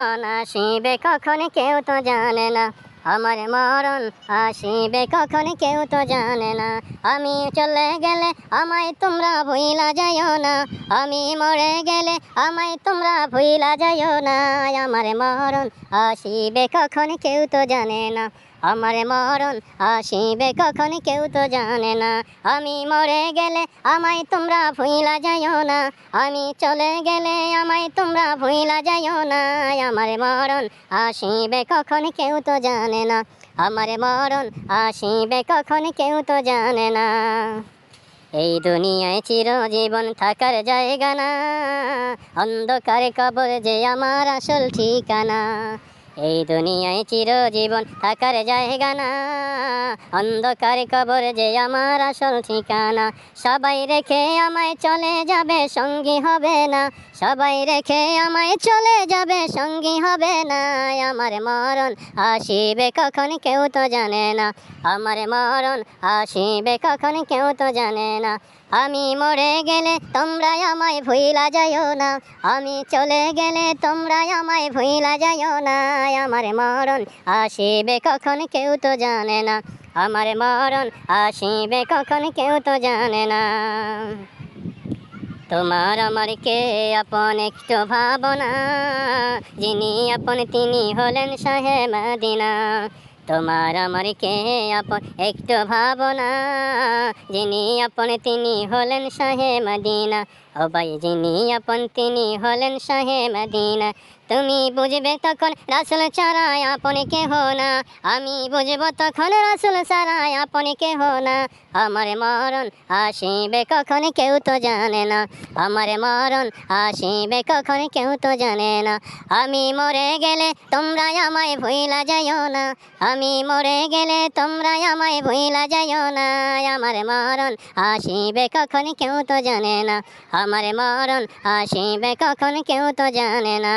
আসিবে কখন কেউ তো জানে না, আমার মরণ আসিবে কখন কেউ তো জানে না। আমি চলে গেলে আমায় তোমরা ভুইলা যাইও না, আমি মরে গেলে আমায় তোমরা ভুইলা যাইও না। আমার মরণ আসিবে কখন কেউ তো জানে না, আমার মরণ আসিবে কখন কেউ তো জানে না। আমি মরে গেলে আমায় তোমরা ভুইলা যাইও না, আমি চলে গেলে আমায় তোমরা ভুইলা যাইও না। আমার মরণ আসিবে কখন কেউ তো জানে না, আমার মরণ আসিবে কখন কেউ তো জানে না। এই দুনিয়ায় চিরজীবন থাকার জায়গা না, অন্ধকারে কবর যে আমার আসল ঠিকানা। এই দুনিয়ায় চিরজীবন থাকার জায়গা না, অন্ধকারে কবর যে আমার আসল ঠিকানা। সবাই রেখে আমায় চলে যাবে, সঙ্গী হবে না, সবাই রেখে আমায় চলে যাবে, সঙ্গী হবে না। আমার মরণ আসিবে কখন কেউ তো জানে না, আমার মরণ আসিবে কখন কেউ তো জানে না। আমি মরে গেলে তোমরা আমায় ভুইলা যাইও না, আমি চলে গেলে তোমরা আমায় ভুইলা যাইও না। আমার মরণ আসিবে কখন কেউ তো জানে না, আমার মরণ আসিবে কখন কেউ তো জানে না। তোমার আমার কে আপন একটু ভাবনা, যিনি আপন তিনি হলেন শাহে মদিনা। তোমার আমার কে আপন একটু ভাবনা, যিনি আপন তিনি হলেন শাহে মদিনা। ও ভাই যিনি আপন তিনি হলেন শাহে মদিনা। তুমি বুঝবে তখন রাসূল ছাড়া আপন কেহ না, আমি বুঝব তখন রাসূল ছাড়া আপন কেহ না। আমার মরণ আসিবে কখন কেউ তো জানে না, আমার মরণ আসিবে কখন কেউ তো জানে না। আমি মরে গেলে তোমরা আমায় ভুইলা যাইও না, আমি মরে গেলে তোমরা আমায় ভুইলা যাইও না। আমার মরণ আসিবে কখন কেউ তো জানে না, আমার মরণ আসিবে কখন কেউ তো জানে না।